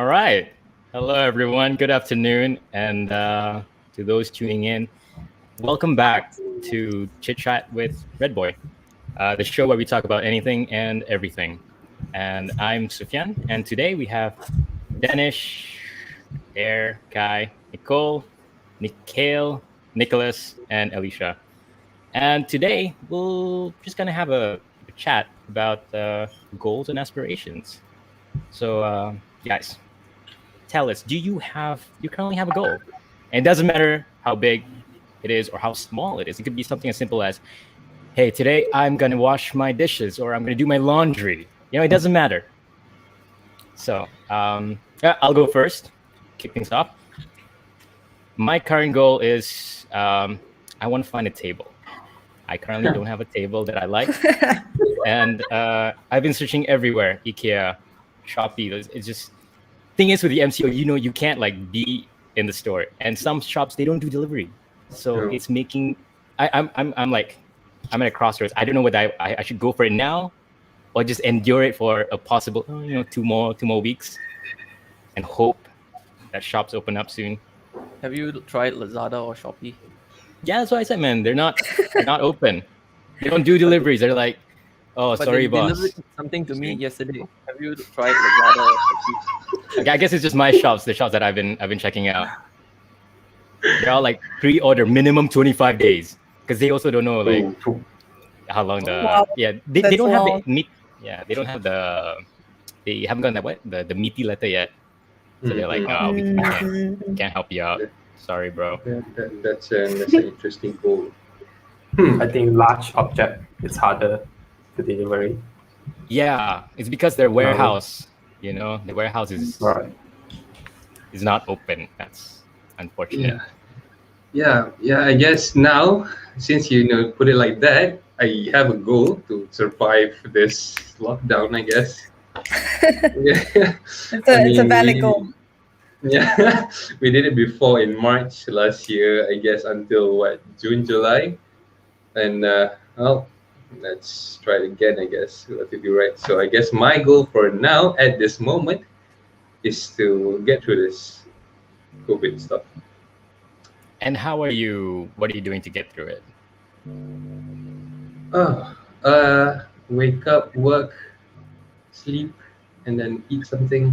All right. Hello, everyone. Good afternoon. And to those tuning in, welcome back to Chit Chat with Redboy, the show where we talk about anything and everything. And I'm Sufyan. And today we have Danish, Air, Kai, Nicole, Nikhil, Nicholas, and Alicia. And today we'll just gonna have a chat about goals and aspirations. So, guys, tell us, do you currently have a goal? And it doesn't matter how big it is or how small it is. It could be something as simple as, hey, today I'm gonna wash my dishes or I'm gonna do my laundry. It doesn't matter. So yeah, I'll go first. Kick things off. My current goal is I want to find a table. I currently don't have a table that I like, and I've been searching everywhere: IKEA, Shopee. It's just thing is with the MCO, you can't like be in the store, and some shops they don't do delivery, so it's making I'm like I'm at a crossroads. I don't know whether I should go for it now, or just endure it for a possible 2 more weeks, and hope that shops open up soon. Have you tried Lazada or Shopee? Yeah, that's what I said, man. They're not open. They don't do deliveries. They're like, oh, But sorry, they boss. delivered something to me yesterday. Have you tried Lazada or Shopee? I guess it's just my shops, the shops that I've been checking out. They're all like pre-order minimum 25 days because they also don't know like how long they don't have the meat. Yeah, they don't have they haven't gotten the meaty letter yet. So they're like, oh, we can't help you out. Sorry, bro. That's an interesting goal. I think large object is harder to deliver it. Yeah, it's because their warehouse, the warehouse is not open. That's unfortunate. Yeah. I guess now, since you put it like that, I have a goal to survive this lockdown, I guess. It's a valid goal. Yeah, we did it before in March last year, I guess, until June, July, and let's try it again. I guess we'll have to do right. So I guess my goal for now, at this moment, is to get through this COVID stuff. And what are you doing to get through it? Wake up, work, sleep, and then eat something.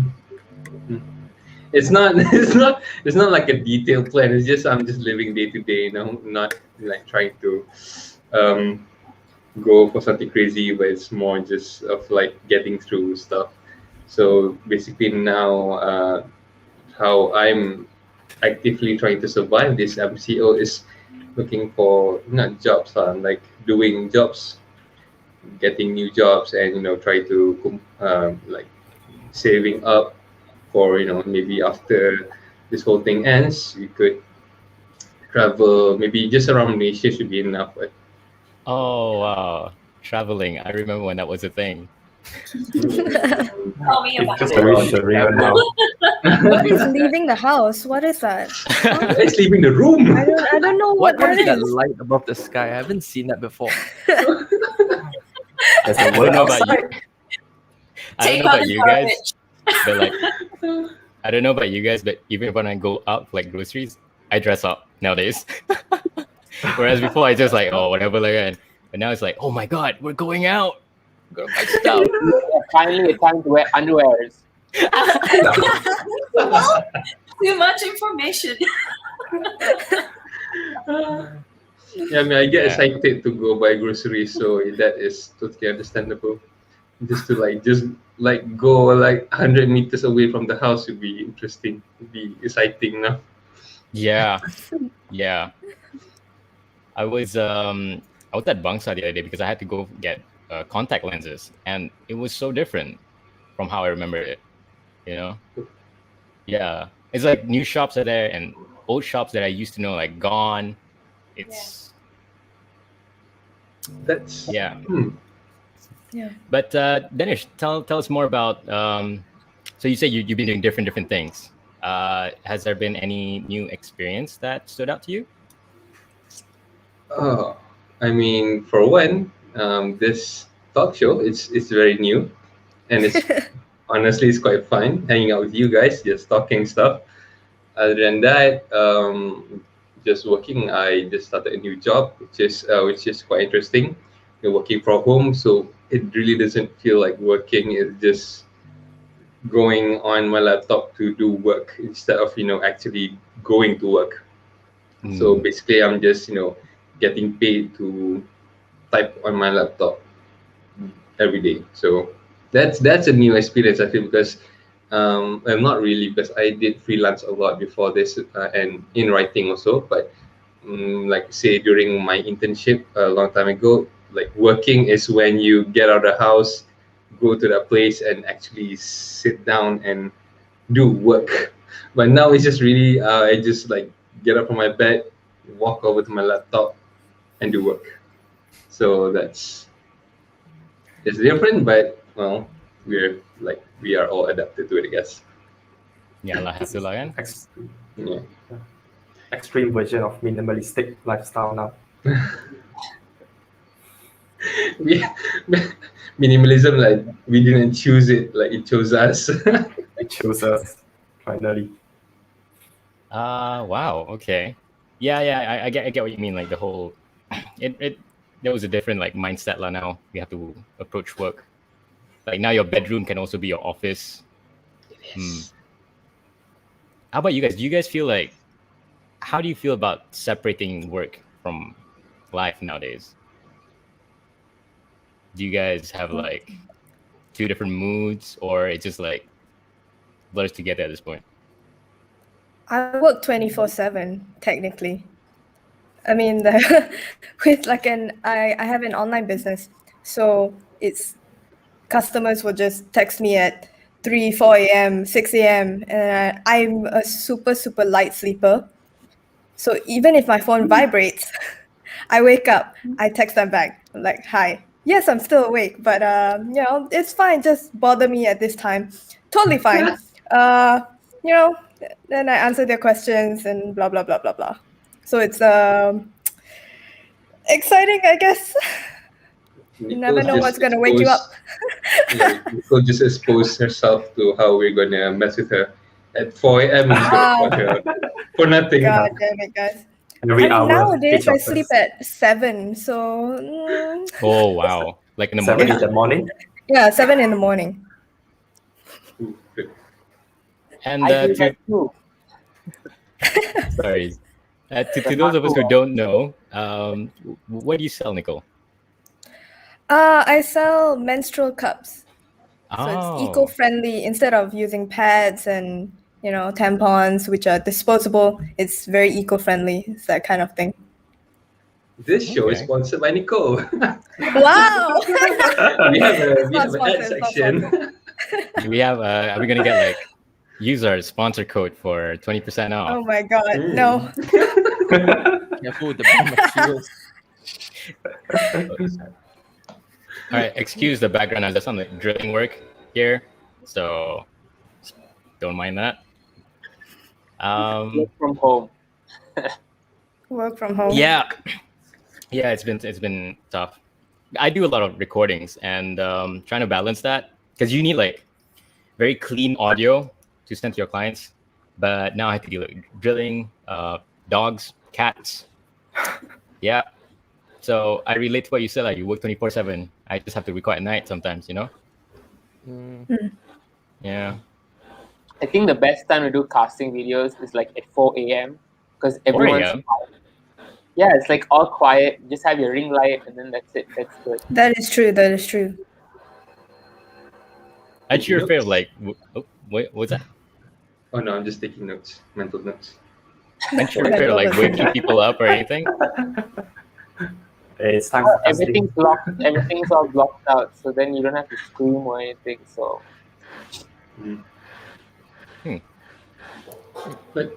It's not like a detailed plan. It's just I'm just living day to day, not like trying to go for something crazy, but it's more just of like getting through stuff. So basically now how I'm actively trying to survive this MCO is looking for not jobs, like doing jobs, getting new jobs, and try to like saving up for maybe after this whole thing ends, we could travel. Maybe just around Malaysia should be enough. Right? Oh wow, traveling! I remember when that was a thing. Tell me about It's just it. very surreal now. What is leaving the house? What is that? It's leaving the room. I don't know What what is that that is. light above the sky? I haven't seen that before. There's I a don't word know about you. outside. I don't Take know out about the you guys, garbage. but like, I don't know about you guys, but even when I go out for like groceries, I dress up nowadays. Whereas before I just like, oh, whatever, like that. But now it's like, oh my god, we're going out. We're gonna buy stuff. Finally, it's time to wear underwears. Too much information. Yeah, I mean, I get excited to go buy groceries, so that is totally understandable. Just to go like 100 meters away from the house would be interesting. Would be exciting now. Yeah. I was at Bangsa the other day because I had to go get contact lenses, and it was so different from how I remember it. Yeah, it's like new shops are there, and old shops that I used to know like gone. It's That's yeah. Yeah. But Danish, tell us more about. So you say you've been doing different things. Has there been any new experience that stood out to you? I mean, for one, this talk show it's very new, and it's honestly, it's quite fun hanging out with you guys, just talking stuff. Other than that, just working. I just started a new job, which is quite interesting. Working from home, so it really doesn't feel like working. It's just going on my laptop to do work instead of actually going to work. So basically, I'm just getting paid to type on my laptop every day. So that's a new experience, I feel, because I'm not really, because I did freelance a lot before this, and in writing also. But like say during my internship a long time ago, like working is when you get out of the house, go to that place, and actually sit down and do work. But now it's just really I just like get up from my bed, walk over to my laptop, and do work. So it's different, but well, we are all adapted to it, I guess. Ya lah, hasil lah kan. Yeah. Extreme version of minimalistic lifestyle now. we, minimalism, like we didn't choose it, like it chose us. It chose us, finally. Wow. Okay. Yeah. I get what you mean. Like the whole, there was a different like mindset lah. Now we have to approach work. Like now your bedroom can also be your office. How about you guys? Do you guys feel like, how do you feel about separating work from life nowadays? Do you guys have like two different moods, or it's just like blurs together at this point? I work 24/7 technically. I mean, with like I have an online business, so it's customers will just text me at 3, 4 a.m., 6 a.m. And I'm a super light sleeper. So even if my phone vibrates, I wake up, I text them back, I'm like, hi. Yes, I'm still awake, but it's fine. Just bother me at this time. Totally fine. Then I answer their questions and blah, blah, blah, blah, blah. So it's exciting, I guess. You never know what's going to wake you up. Nicole just exposed herself to how we're going to mess with her at 4 a.m. For nothing. God damn it, guys. Every hour. Nowadays, I sleep at 7. So. Oh, wow. Like in the 7 morning? in the morning? Yeah, 7 in the morning. And I do that too. sorry. To those of us who don't know, what do you sell, Nicole? I sell menstrual cups. So Oh. it's eco-friendly. Instead of using pads and tampons, which are disposable, it's very eco-friendly. It's that kind of thing. This show is Okay. sponsored by Nicole. Wow! we have an ad Sponsored. section. Are we gonna get like use our sponsor code for 20% off? Oh my god, no. Careful with the materials. All right, excuse the background. I did some drilling work here, so don't mind that. Work from home. Work from home. Yeah, it's been tough. I do a lot of recordings and trying to balance that, because you need like very clean audio to send to your clients. But now I have to deal with drilling, dogs, cats. Yeah. So I relate to what you said. Like you work 24/7. I just have to record at night sometimes. Yeah. I think the best time to do casting videos is like at 4 a.m. because everyone's 4 a.m.? quiet. Yeah, it's like all quiet. Just have your ring light and then that's it. That's good. That is true. Aren't you afraid of like? Wait, what's that? Oh no, I'm just taking notes, mental notes. Aren't you afraid of like waking people up or anything? It's time for casting. Everything's blocked. Everything's all blocked out. So then you don't have to scream or anything. So But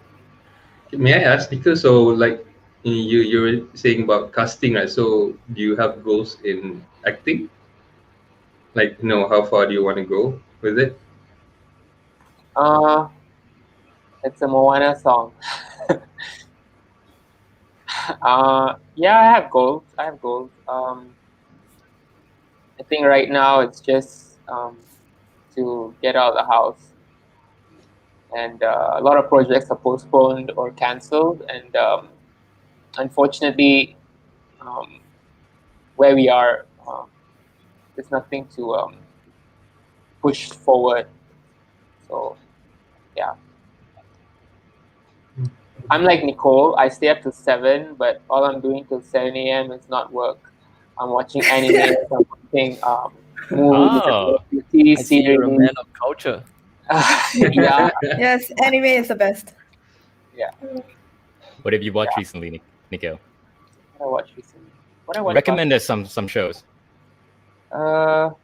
may I ask, because so like you were saying about casting, right? So do you have goals in acting? Like, how far do you want to go with it? it's a Moana song. Yeah, I have goals. I think right now it's just to get out of the house. And a lot of projects are postponed or cancelled. And unfortunately, where we are, there's nothing to push forward. So, yeah. I'm like Nicole. I stay up till 7, but all I'm doing till 7 a.m. is not work. I'm watching anime. I'm watching movies, Oh. TV I see you're a series. man of culture. Yeah, Yes, anime is the best. What have you watched recently, Nico? what I watched recently. What I watched Recommend us some shows. last-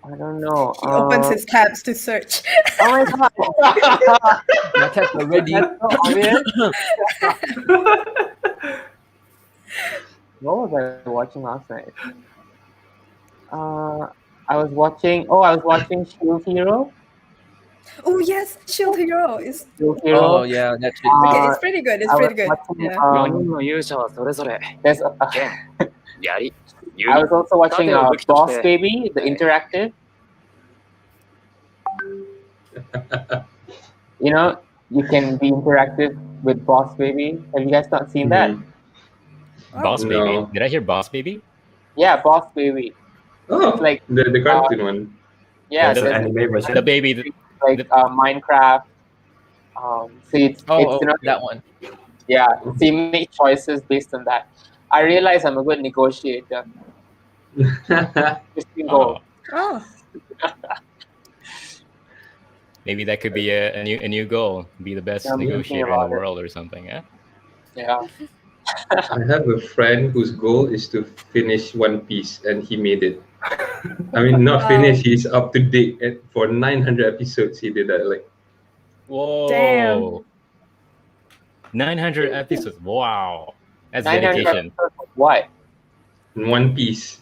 I don't know. He opens his tabs to search. Oh my god! My tabs are ready. That's so obvious. What was I watching last night? I was watching Shield Hero. Oh yes, Shield Hero is Shield Hero. Oh yeah, that's it. okay. It's pretty good. It's I pretty was good. watching, Yeah. 4人の勇者はそれぞれ there's やり I was also watching Tateo Buki Boss toshite. Baby, the interactive. You know, you can be interactive with Boss Baby. Have you guys not seen that? Mhm. Boss No. Baby. Did I hear Boss Baby? Yeah, Boss Baby. Oh, It's like the cartoon one. yeah, Yeah, It's so an it's anime version. The baby. like Minecraft. So it's Oh, you know, that one. yeah, so you make choices based on that. I realize I'm a good negotiator. Just go. Oh, Oh, maybe that could be a new goal. Be the best Yeah, I'm thinking negotiator in about the it. world or something. Yeah. Yeah. I have a friend whose goal is to finish One Piece, and he made it. I mean, not Wow. finish. He's up to date for 900 episodes. He did that. Like, Whoa. Damn. 900 episodes. Wow. That's 900 dedication. episodes of what? in One Piece,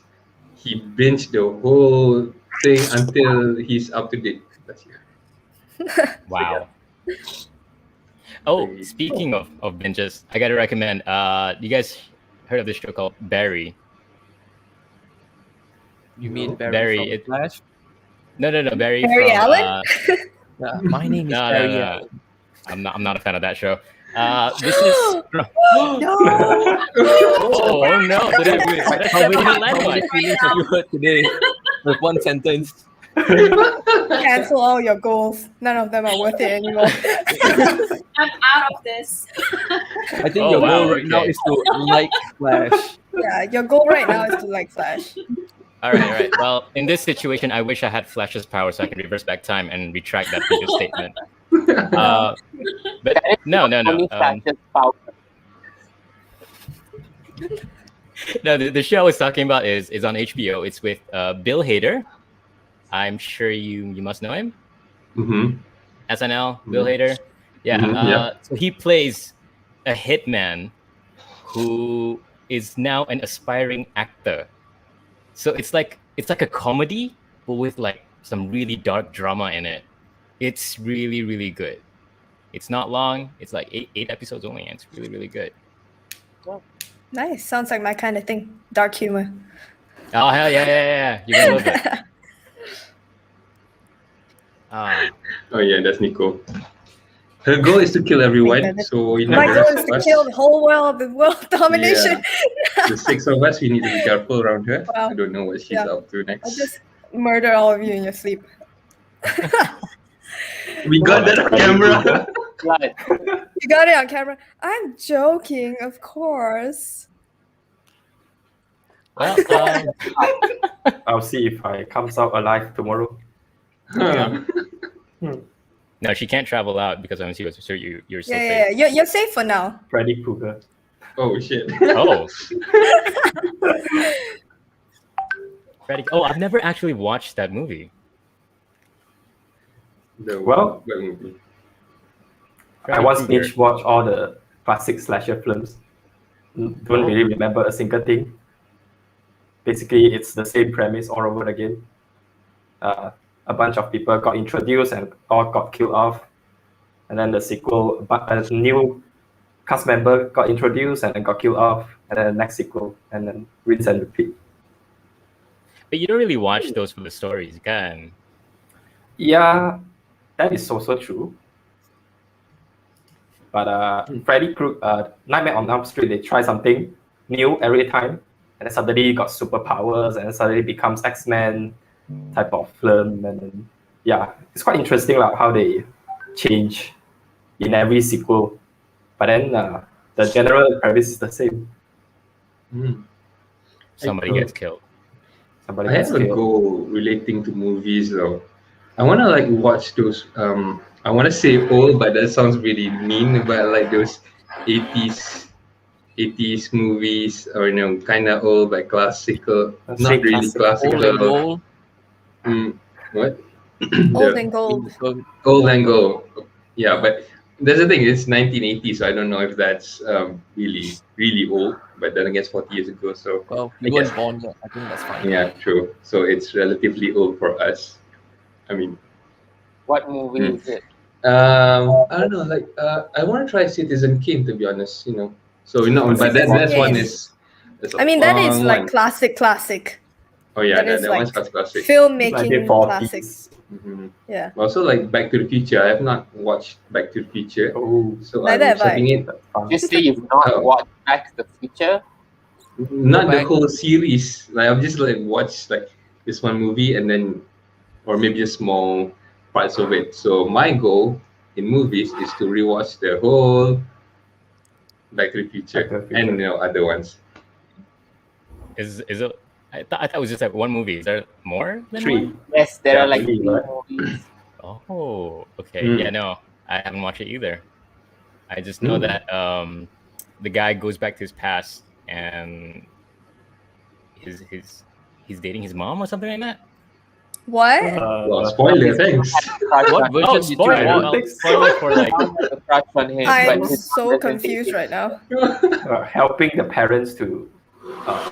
he binged the whole thing until he's up to date. That's it. Wow. Oh, speaking of binges, I gotta recommend. You guys heard of this show called Barry? You mean No. Barry Barry, from it- Flash? No, Barry. Barry from, Allen? Yeah, my name is No, Barry no. Allen. I'm not a fan of that show. This is. no. Oh no! Did I win? How many Landmine. feelings have you heard today with one sentence? Cancel all your goals. None of them are worth it anymore. I'm out of this. I think Oh, your wow, goal right now okay. is to like Flash. Yeah, your goal right now is to like Flash. All right. Well, in this situation, I wish I had Flash's power so I can reverse back time and retract that previous statement. But no. Only Flash's power. No, the show I was talking about is on HBO. It's with Bill Hader. I'm sure you must know him. Mm-hmm. SNL, Bill Hader. Yeah. Mhm, yeah. So he plays a hitman who is now an aspiring actor. So it's like a comedy, but with like some really dark drama in it. It's really, really good. It's not long. It's like eight episodes only, and it's really, really good. Nice. Sounds like my kind of thing. Dark humor. Oh hell yeah! You're gonna love it. Oh yeah, that's Nico. Her goal is to kill everyone, so we My know goal the is rest to of us. kill the whole world with world domination. The 6 of us, we need to be careful around her. Wow. I don't know what she's Yeah. up to I'll next. just murder all of you in your sleep. We got that on camera. Blood. You got it on camera. I'm joking, of course. Well, I'll see if I comes out alive tomorrow. Huh. no, she can't travel out because I'm serious. So you're so Yeah. safe. You're safe for now. Freddy Krueger. Oh shit. Oh. Freddy. Oh, I've never actually watched that movie. Well, what movie? I once Krueger. binge watched all the classic slasher films. Don't really remember a single thing. Basically, it's the same premise all over again. A bunch of people got introduced and all got killed off. And then the sequel, but a new cast member got introduced and then got killed off. And then the next sequel, and then rinse and repeat. But you don't really watch those for the stories, can? Yeah, that is also true. But Nightmare on Elm Street, they try something new every time, and then suddenly got superpowers, and then suddenly becomes X-Men type of film, and then, yeah, it's quite interesting like, how they change in every sequel. But then the general premise is the same. Somebody gets killed. Somebody I gets have a killed. goal relating to movies though. I want to like watch those. I want to say old, but that sounds really mean. But like those 80s movies, or kind of old, but classical. Let's Not say really classic. Old and classical. gold. What? Old The and gold. Old and Gold. Yeah, but that's the thing. It's 1980, so I don't know if that's really old. But then again, it's 40 years ago. So Well, I you guess- weren't born yet. I think that's fine. yeah, true. So it's relatively old for us. I mean, What movie is it? I don't know. Like, I want to try Citizen Kane, to be honest. So but that's one is. That's a I mean, that is long like one. classic. Oh yeah, that that is like one's classic. Filmmaking 1940s. classic. Mhm. Yeah. Also, like Back to the Future. I have not watched Back to the Future, Oh, so Neither I'm have I. checking it. You say you've not Oh. watched Back to the Future? Not the back. whole series. Like I've just like watched like this one movie and then, or maybe just small parts of it. So my goal in movies is to rewatch the whole Back to the Future, Back to the Future. and other ones. Is it? I thought it was just like one movie. Is there more than 3. one? Yes, there Yeah, are like really, 3 right? movies. Oh, okay. Mm. Yeah, no, I haven't watched it either. I just know Mm. that the guy goes back to his past and he's dating his mom or something like that. What? Well, spoiler, thanks. What version Oh, did you spoiler! I don't think so. Spoiler for like A crush on him, I'm but his so mom doesn't confused date right him. now. Helping the parents to oh,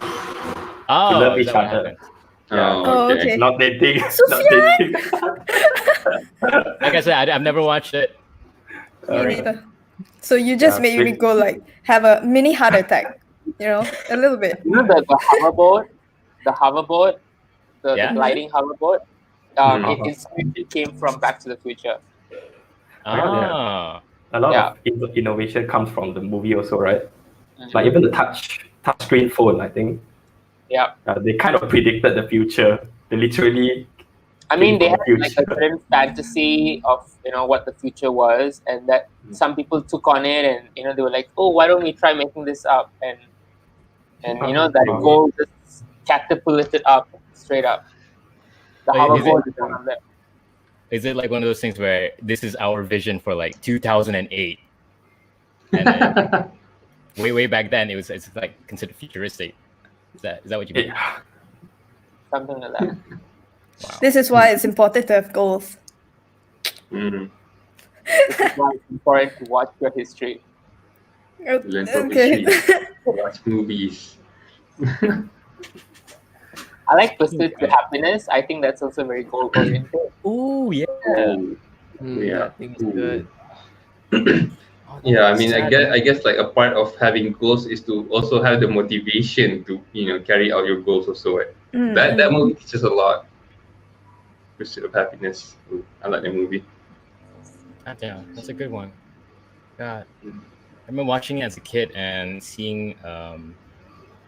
love is each that what other. happened? Oh, Oh, okay. okay. Not dating. Not Sufyan! dating. Like I said, I've never watched it. Me neither. So you just Yeah, made me big- go like have a mini heart attack. A little bit. You know the hoverboard, the Yeah. gliding hoverboard. Mhm. It inspiration came from Back to the Future. Ah, A lot Yeah. of innovation comes from the movie also, right? Mhm. Like even the touch screen phone, I think. Yeah. They kind of predicted the future. They literally I mean, they Came had from like a future. certain fantasy of what the future was, and that some people took on it, and they were like, "Oh, why don't we try making this up?" And that Oh. goal just catapulted up straight up. The Wait, is hoverboard is one of them. is it like one of those things where this is our vision for like 2008, and then way back then it's like considered futuristic? Is that what you mean? Yeah. Something like that. This is why it's important to have goals. Mhm. It's why it's important to watch your history. Learn from Okay. history. Watch movies. I like Pursuit to Happiness. I think that's also very goal oriented. Oh yeah. Yeah. I think it's good. Yeah, I mean, I guess like a part of having goals is to also have the motivation to carry out your goals also. Right? That movie teaches a lot. Pursuit of Happiness. Ooh, I like that movie. Yeah, that's a good one. God, I remember watching it as a kid and seeing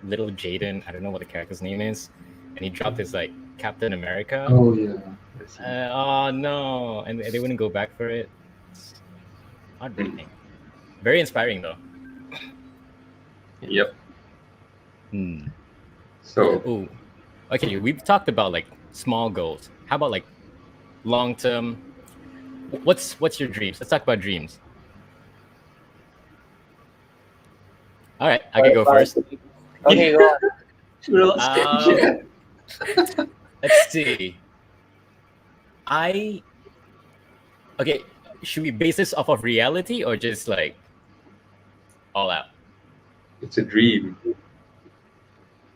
little Jaden. I don't know what the character's name is, and he dropped his like Captain America. Oh yeah. Oh no, and they wouldn't go back for it. It's heartbreaking. Very inspiring though. Yep. Hmm. So Ooh. Okay, we've talked about like small goals. How about like long term? What's your dreams? Let's talk about dreams. All right, I can go first. Okay, go on. Let's see. Okay, should we base this off of reality or just like all out? it's a dream.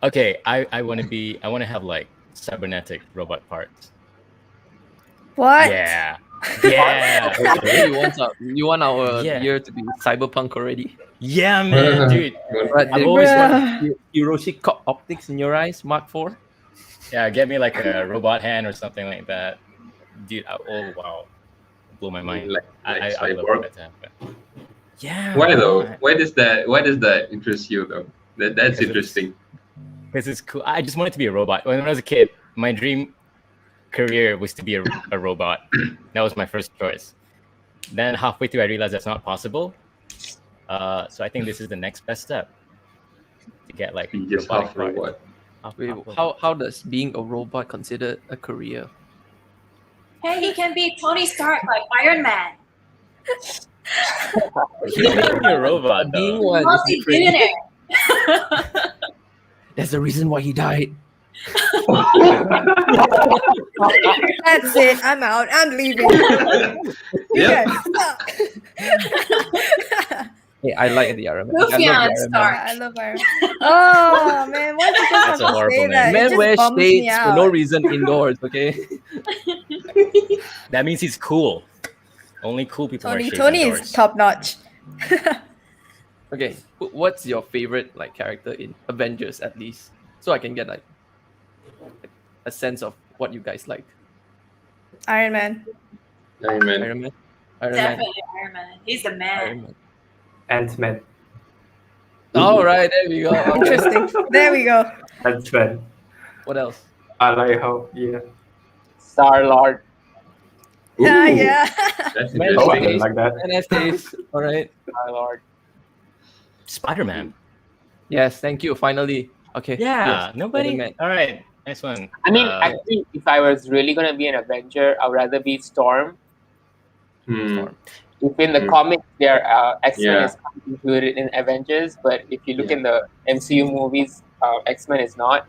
Okay, I want to have like cybernetic robot parts. What? Yeah. Yeah. You want our Yeah. year to be cyberpunk already? Yeah, man, dude. But I've they always Bruh. Hiroshi optics in your eyes, Mark 4. Yeah, get me like a robot hand or something like that. dude. Oh wow, blew my mind. Like I love cyborg. that to happen. Yeah. Why though? Why does that interest you though? That's interesting. Because it's cool. I just wanted to be a robot. When I was a kid, my dream career was to be a robot. That was my first choice. Then halfway through, I realized that's not possible. So I think this is the next best step to get like Be just robotic half part. robot. Wait, how does being a robot considered a career? Hey, he can be Tony Stark like Iron Man. He can be a robot Being though. one is different. Multi-billionaire. That's the reason why he died. That's it. I'm out. I'm leaving. You Yeah. guys suck. Hey, I like the Iron Man. Luffy I love and the Iron Man. Stark. I love Iron Man. Oh man, why did you That's guys a have to horrible say name. that? It Man just wears bums me shades for out. no reason indoors, okay? That means he's cool. Only cool people wear shades Tony indoors. is top notch. Okay, what's your favorite like character in Avengers at least? So I can get like a sense of what you guys like. Iron Man. Iron Man. Iron Man? Iron Man. Definitely Iron Man. He's the man. Iron Man. Ant-Man. All right, there we go. Interesting. There we go. Ant-Man. What else? I like how, yeah. Star-Lord. Ah, Ooh, yeah. That's Man, Oh, I interesting. like that. NFTs. All right. Star-Lord. Spider-Man. Yes, thank you. Finally. Okay. Yeah. yes, Nobody. Spider-Man. All right. Nice one. I mean, actually, if I was really gonna be an Avenger, I'd rather be Storm. Hmm. If in the Mm. comics, their X-Men Yeah. is included in Avengers, but if you look in the MCU movies, X-Men is not.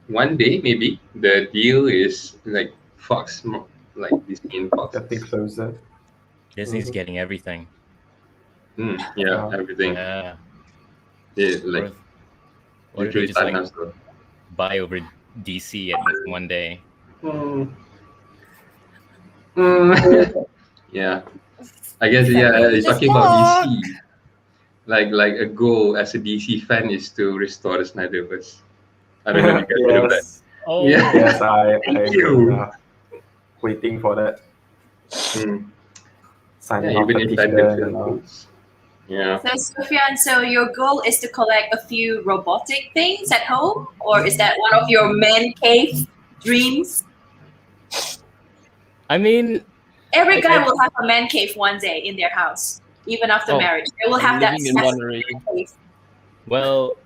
One day maybe the deal is like Fox, like Disney and Fox. Getting closer. Disney's Mhm. getting everything. Yeah, everything. Yeah. Yeah, like What if they literally just like Thanos though. buy over DC at one day? Yeah, I guess you're talking about DC. Like a goal as a DC fan is to restore the Snyderverse. I don't know if you guys know that. Yes. Oh, Yeah. Yes, I Thank you. waiting for that. Signing Yeah, off even inside the petition and all. films. Yeah. So, Sufyan, so your goal is to collect a few robotic things at home? Or is that one of your man cave dreams? I mean, Every guy I- will have a man cave one day in their house, even after Oh, marriage. They will I'm have that living in one special already. man cave. well,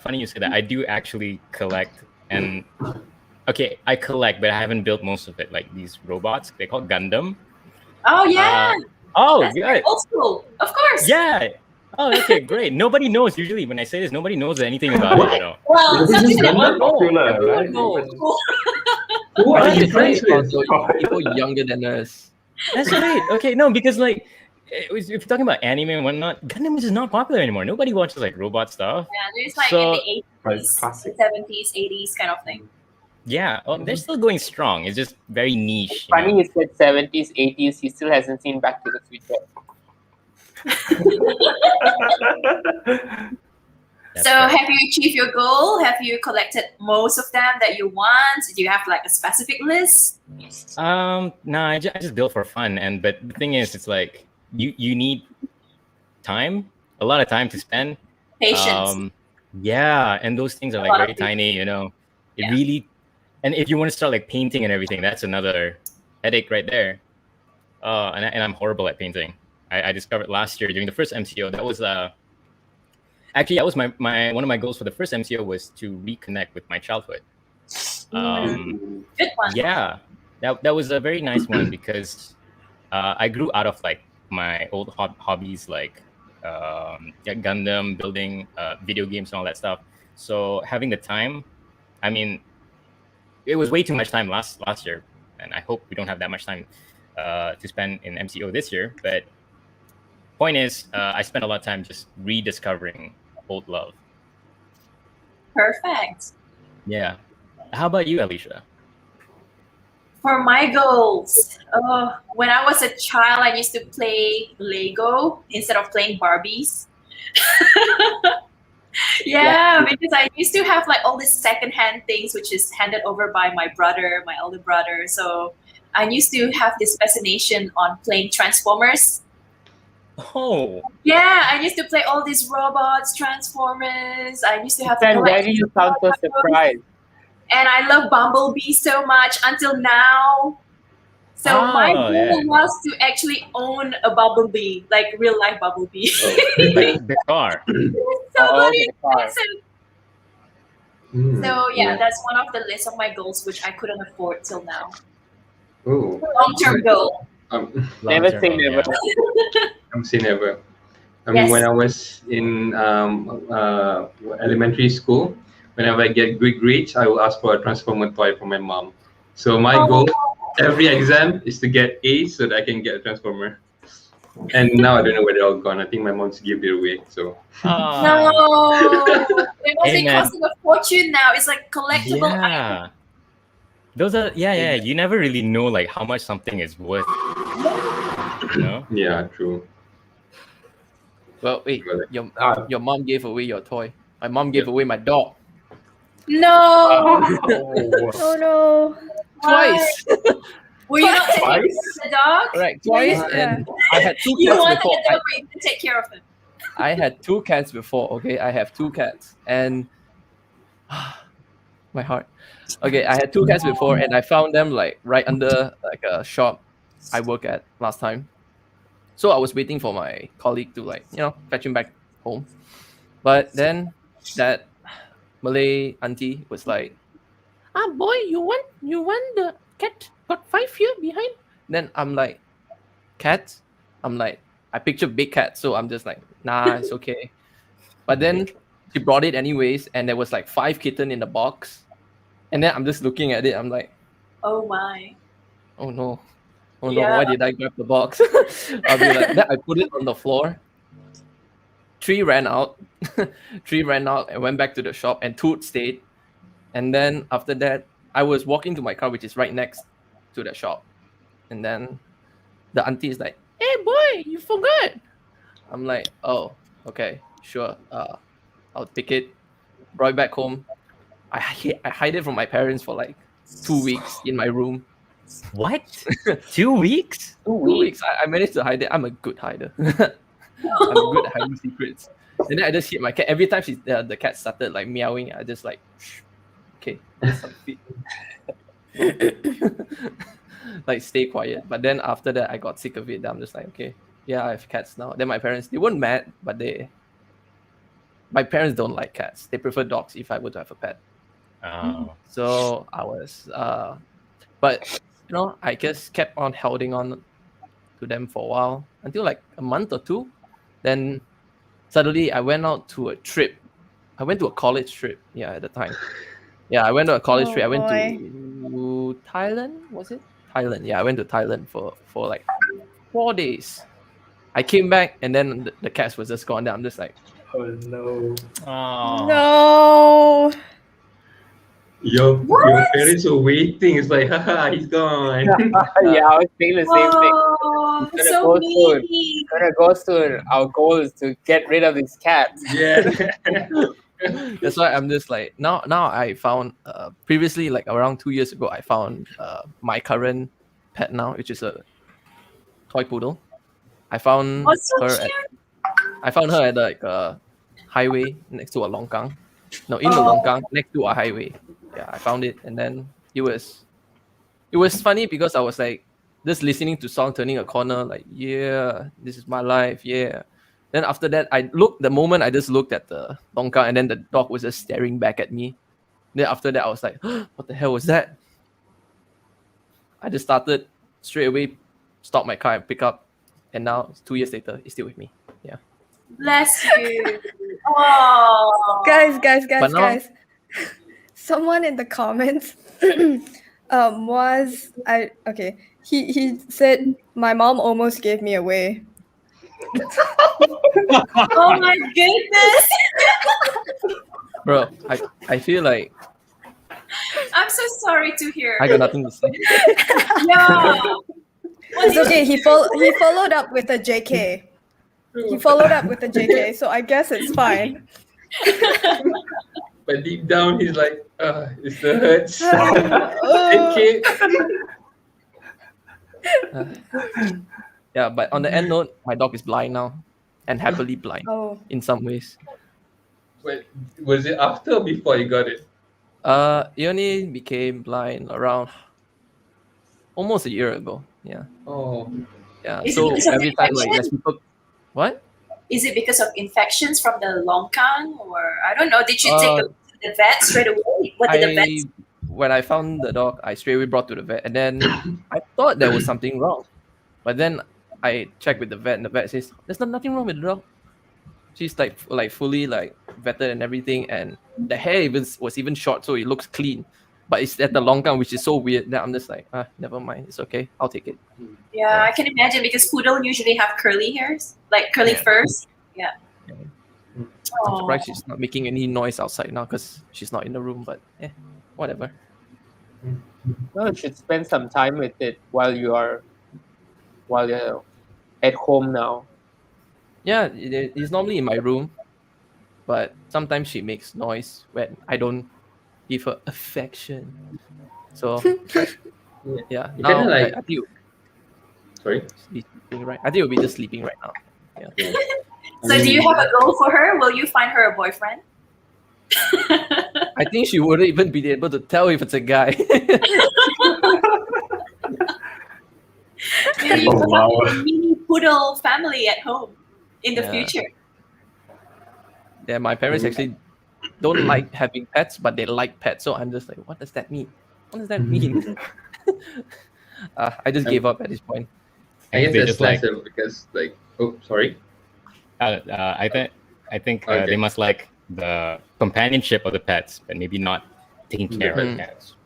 funny you say that. I do actually collect, and okay, I collect, but I haven't built most of it. Like these robots, they call Gundam. Oh, yeah. Oh, That's good. old school. Of course. Yeah. Oh, okay, great. Nobody knows. Usually, when I say this, nobody knows anything about it. You know. Well, This is something that Gundam popular, everyone right? knows. Who are Right, you it's friends right. with? Also, people younger than us. That's great. Okay, no, because like, if you're talking about anime and whatnot, Gundam is just not popular anymore. Nobody watches like robot stuff. Yeah, there's like So- in the 80s, Classic. 70s, 80s kind of thing. Yeah, they're still going strong. It's just very niche. you Funny know? he said 70s, 80s. He still hasn't seen Back to the Future. That's So, right. have you achieved your goal? Have you collected most of them that you want? Do you have like a specific list? No, I just built for fun, but the thing is, it's like you need time, a lot of time to spend. Patience. Yeah, and those things are A like lot very of patience. tiny, you know. It Yeah. really, and if you want to start like painting and everything, that's another headache right there. And I'm horrible at painting. I discovered last year during the first MCO. That was actually that was my one of my goals for the first MCO was to reconnect with my childhood. Good one. Yeah, that was a very nice one because I grew out of like my old hobbies like Gundam, building video games and all that stuff. So having the time, I mean, it was way too much time last year, and I hope we don't have that much time to spend in MCO this year. But point is, I spent a lot of time just rediscovering old love. Perfect. Yeah. How about you, Alicia? For my goals, when I was a child, I used to play Lego instead of playing Barbies. Yeah, because I used to have like all these secondhand things, which is handed over by my brother, my older brother. So I used to have this fascination on playing Transformers. Oh, Yeah, I used to play all these robots, Transformers. I used to have Then why do collections you of sound so robots. surprised? And I love Bumblebee so much until now. So my Oh, goal yeah. was to actually own a Bumblebee, like real life Bumblebee. like the car. It's so Oh, bloody okay, car. expensive. Mm, So yeah, that's one of the list of my goals which I couldn't afford till now. Oh, Long-term goal. Never Long-term say goal, never. yeah. I'm saying never. I mean, Yes. when I was in elementary school, whenever I get good grades, I will ask for a transformer toy from my mom. So my goal, every exam, is to get A's so that I can get a transformer. And now I don't know where they're all gone. I think my mom's gave it away. So Ah, No, they must Hey, be man. costing a fortune now. It's like collectible item. yeah. Those are yeah. You never really know like how much something is worth. You know? yeah, true. Well, wait, Well, your mom gave away your toy. My mom gave away my dog No. Oh no. twice. Were you not taking care Twice? of the dog? Right, twice, Yeah. and I had two You cats wanted before. the dog, but you didn't take care of him. I had two cats before. Okay, I have two cats, and my heart. Okay, I had two cats before, and I found them like right under like a shop I work at last time. So I was waiting for my colleague to like fetch him back home, but then that Malay auntie was like, boy, you want the cat got 5 here behind? Then I'm like, cat? I'm like, I picture big cat, so I'm just like, nah, it's okay. But then she brought it anyways, and there was like 5 kitten in the box. And then I'm just looking at it, I'm like, Oh my. oh no, Yeah. why did I grab the box? I'll be like, then I put it on the floor. 3 ran out. 3 ran out and went back to the shop, and 2 stayed. And then after that, I was walking to my car, which is right next to the shop. And then the auntie is like, hey boy, you forgot. I'm like, oh, okay, sure. I'll pick it, brought it back home. I hide it from my parents for like 2 weeks in my room. What? 2 weeks? 2 weeks. I managed to hide it. I'm a good hider. I'm good at hiding secrets. And then I just hit my cat. Every time the cat started like meowing, I just like, shh, okay, just like, like stay quiet. But then after that, I got sick of it. I'm just like, okay, yeah, I have cats now. Then my parents, they weren't mad, but my parents don't like cats. They prefer dogs if I were to have a pet. Oh. So I was, but I just kept on holding on to them for a while until like a month or 2. Then suddenly I went out to a trip. I went to a college trip. Yeah, at the time. Yeah, I went to a college Oh, trip. I went boy. to Thailand. Was it Thailand? Yeah, I went to Thailand for like 4 days. I came back and then the cats was just gone. Then I'm just like, Oh no. Oh. No. your parents were waiting. It's like, haha, he's gone. Yeah, I was saying the same thing. Oh, It's gonna so go soon. mean. Gonna go soon. Our goal is to get rid of these cats. Yeah. that's why I'm just like now I found previously like around 2 years ago I found my current pet now, which is a toy poodle. I found Oh, so her cute. I found her at like a highway next to a longkang. No, in the longkang next to a highway. Yeah, I found it, and then it was funny because I was like just listening to song, turning a corner, like, yeah, this is my life, yeah. Then after that, the moment I just looked at the longkang, and then the dog was just staring back at me. Then after that, I was like, what the hell was that? I just started straight away, stopped my car and pick up, and now 2 years later, it's still with me. Yeah. Bless you. Oh. Guys, But now- guys. Someone in the comments he said my mom almost gave me away. Oh my goodness. Bro, I feel like I'm so sorry to hear. I got nothing to say. Yeah. It's okay. He followed up with a JK. He followed up with a JK, so I guess it's fine. But deep down, he's like, it still hurts. Oh. Okay. Yeah, but on the end note, my dog is blind now, and happily blind Oh. in some ways. But was it after or before you got it? He only became blind around almost a year ago. Yeah, Oh, yeah. Is it So because of every time, like, infection? there's people. What? Is it because of infections from the longkang, or I don't know? Did you take Uh, the vet straight away? What did the vet? When I found the dog, I straight away brought to the vet, and then I thought there was something wrong, but then I checked with the vet, and the vet says there's nothing wrong with the dog. She's like fully like vetted and everything, and the hair was even short, so it looks clean. But it's at the longkang, which is so weird that I'm just like, never mind, it's okay, I'll take it. Yeah, I can imagine because poodle usually have curly hairs, like curly Yeah. furs. Yeah. I'm Oh. surprised she's not making any noise outside now because she's not in the room. But whatever. No, you should spend some time with it while you're at home now. Yeah, it's normally in my room, but sometimes she makes noise when I don't give her affection. So yeah, You now kinda like- I think sorry. she's sleeping right. I think we'll be just sleeping right now. Yeah. So do you have a goal for her? Will you find her a boyfriend? I think she wouldn't even be able to tell if it's a guy. Maybe you Oh, will wow. have a mini poodle family at home in the Yeah. future. Yeah, my parents actually don't like having pets, but they like pets. So I'm just like, what does that mean? What does that mean? I just gave up at this point. I guess They that's just like nicer because, like, oh, sorry. I think Okay. they must like the companionship of the pets, but maybe not taking care of the Mhm. pets.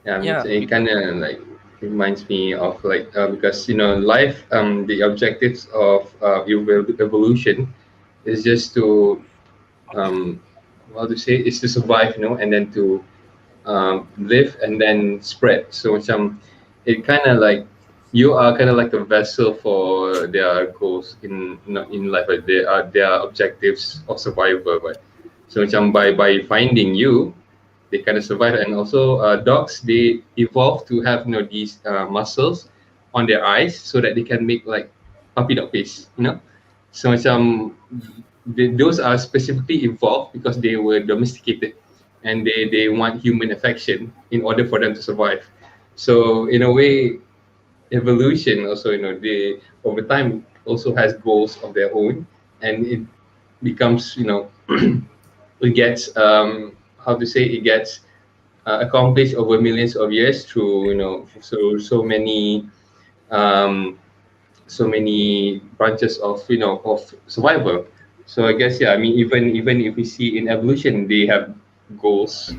Yeah, I mean, Yeah. it kind of like reminds me of like because life, the objectives of evolution is just to how to say, is to survive, and then to live and then spread. So it kind of like you are kind of like a vessel for their goals in life. Like their objectives of survival. But so by finding you, they kind of survive. And also dogs, they evolve to have these muscles on their eyes so that they can make like puppy dog face. So those are specifically evolved because they were domesticated and they want human affection in order for them to survive. So in a way, evolution also, they over time also has goals of their own, and it becomes, it gets how to say, it gets accomplished over millions of years through, um, so many branches of of survival. So I guess, yeah, I mean, even if we see in evolution they have goals,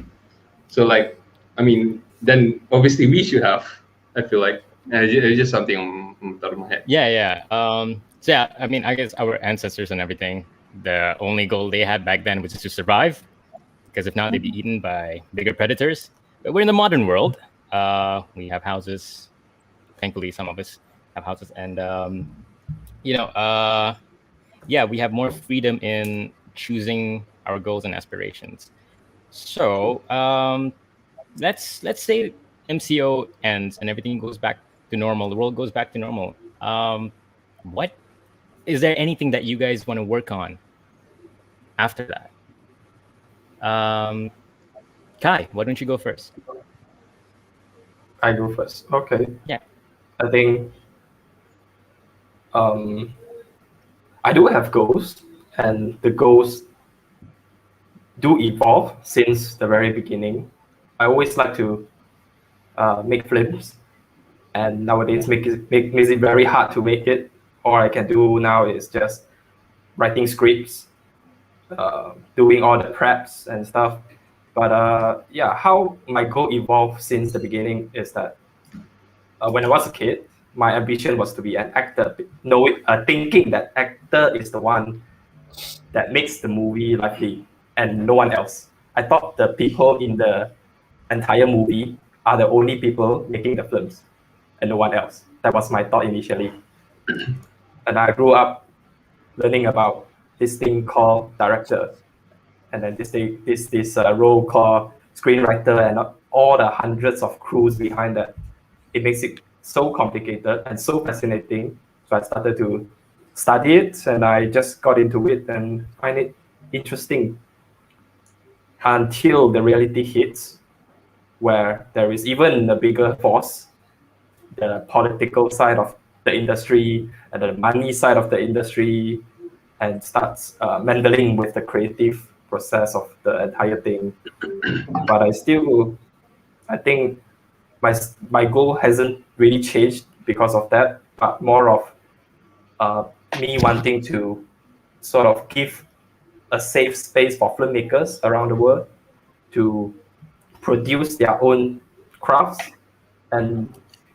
so like, I mean, then obviously we should have, I feel like. It's just something on the top of my head. Yeah. So yeah, I mean, I guess our ancestors and everything, the only goal they had back then was just to survive, because if not, they'd be eaten by bigger predators. But we're in the modern world. We have houses. Thankfully, some of us have houses, and yeah, we have more freedom in choosing our goals and aspirations. So let's say MCO ends and everything goes back to normal. The world goes back to normal. What is there anything that you guys want to work on after that? Kai, why don't you go first? I go first. Okay. Yeah. I think I do have goals, and the goals do evolve since the very beginning. I always like to make films, and nowadays makes it very hard to make it. All I can do now is just writing scripts, doing all the preps and stuff. But yeah, how my goal evolved since the beginning is that when I was a kid, my ambition was to be an actor, thinking that actor is the one that makes the movie lively and no one else. I thought the people in the entire movie are the only people making the films and no one else. That was my thought initially. And I grew up learning about this thing called director. and then this role called screenwriter, and all the hundreds of crews behind that. It makes it so complicated and so fascinating. So I started to study it, and I just got into it and find it interesting until the reality hits, where there is even a bigger force, the political side of the industry and the money side of the industry, and starts meddling with the creative process of the entire thing. But I think my goal hasn't really changed because of that, but more of me wanting to sort of give a safe space for filmmakers around the world to produce their own crafts and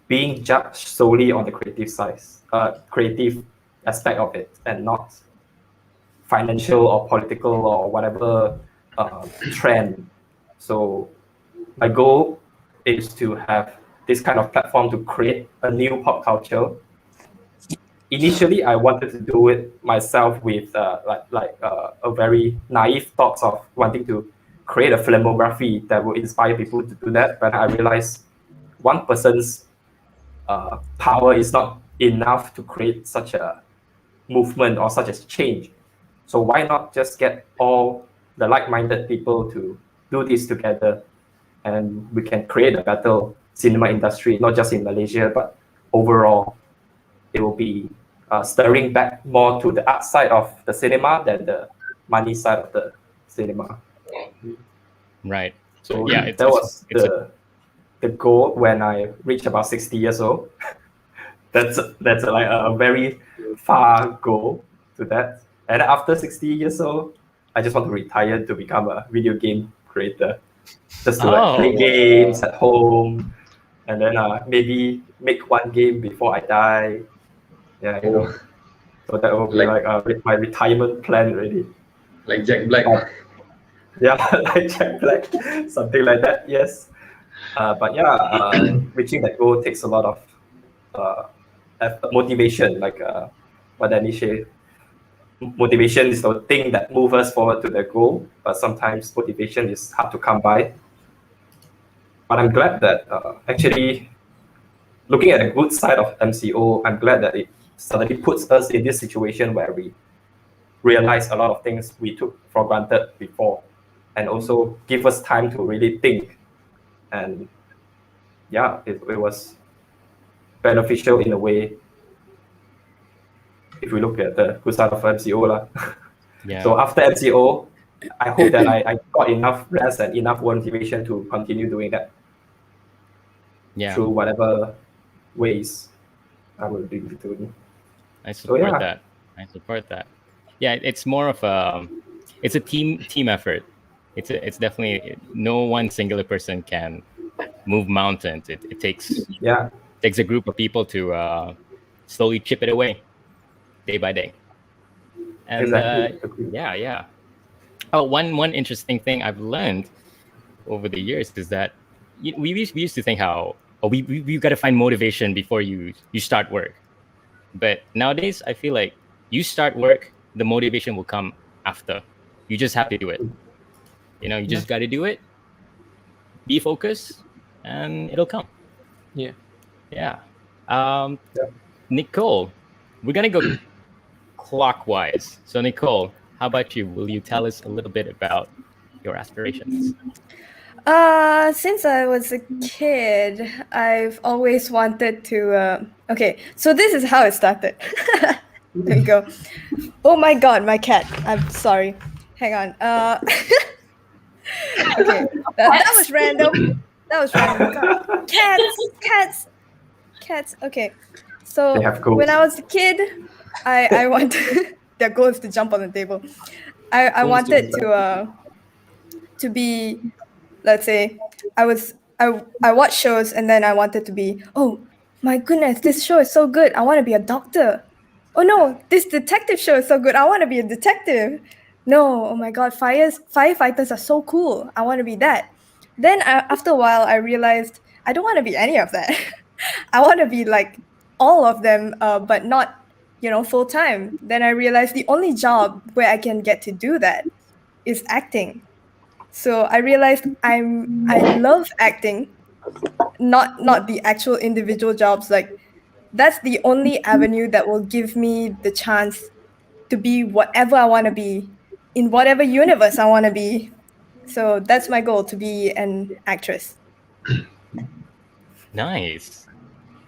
being judged solely on the creative aspect of it, and not financial or political or whatever trend. So my goal is to have this kind of platform to create a new pop culture. Initially, I wanted to do it myself with a very naive thoughts of wanting to create a filmography that will inspire people to do that. But I realized one person's power is not enough to create such a movement or such a change. So why not just get all the like-minded people to do this together, and we can create a better cinema industry, not just in Malaysia, but overall. It will be stirring back more to the art side of the cinema than the money side of the cinema. Right. So yeah, that was the goal when I reached about 60 years old. that's like a very far goal to that. And after 60 years old, I just want to retire to become a video game creator, just to like play games at home, and then maybe make one game before I die. Yeah, you know. So that will be like my retirement plan already. Like Jack Black. Yeah, like Jack Black, something like that. Yes. But yeah, reaching that goal takes a lot of motivation. Like what Danny said, motivation is the thing that moves us forward to the goal. But sometimes motivation is hard to come by. But I'm glad that actually, looking at the good side of MCO, I'm glad that it suddenly puts us in this situation where we realize a lot of things we took for granted before, and also give us time to really think. And yeah, it was beneficial in a way, if we look at the good side of MCO. Yeah. So after MCO, I hope that I got enough rest and enough motivation to continue doing that. Yeah. Through whatever ways I will be doing. I support that. I support that. Yeah, it's more of it's a team effort. It's definitely, no one singular person can move mountains. It takes a group of people to slowly chip it away, day by day. And exactly. Yeah. Oh, one interesting thing I've learned over the years is that we used to think how we got to find motivation before you start work. But nowadays, I feel like you start work, the motivation will come after. You just have to do it. You know, you just got to do it. Be focused, and it'll come. Yeah. Yeah. Nicole, we're gonna go clockwise. So Nicole, how about you? Will you tell us a little bit about your aspirations? Since I was a kid, I've always wanted to. Okay, so this is how it started. There you go. Oh my God, my cat. I'm sorry. Hang on. Okay, that was random. That was random. God. Cats. Okay, so when I was a kid, I wanted their goal is to jump on the table. I wanted to be. Let's say I watch shows, and then I wanted to be, oh my goodness, this show is so good, I want to be a doctor. Oh no, this detective show is so good, I want to be a detective. No, oh my God, firefighters are so cool, I want to be that. Then after a while, I realized I don't want to be any of that. I want to be like all of them, but not full time. Then I realized the only job where I can get to do that is acting. So I realized I love acting, not the actual individual jobs. Like that's the only avenue that will give me the chance to be whatever I want to be in whatever universe I want to be. So that's my goal, to be an actress. Nice.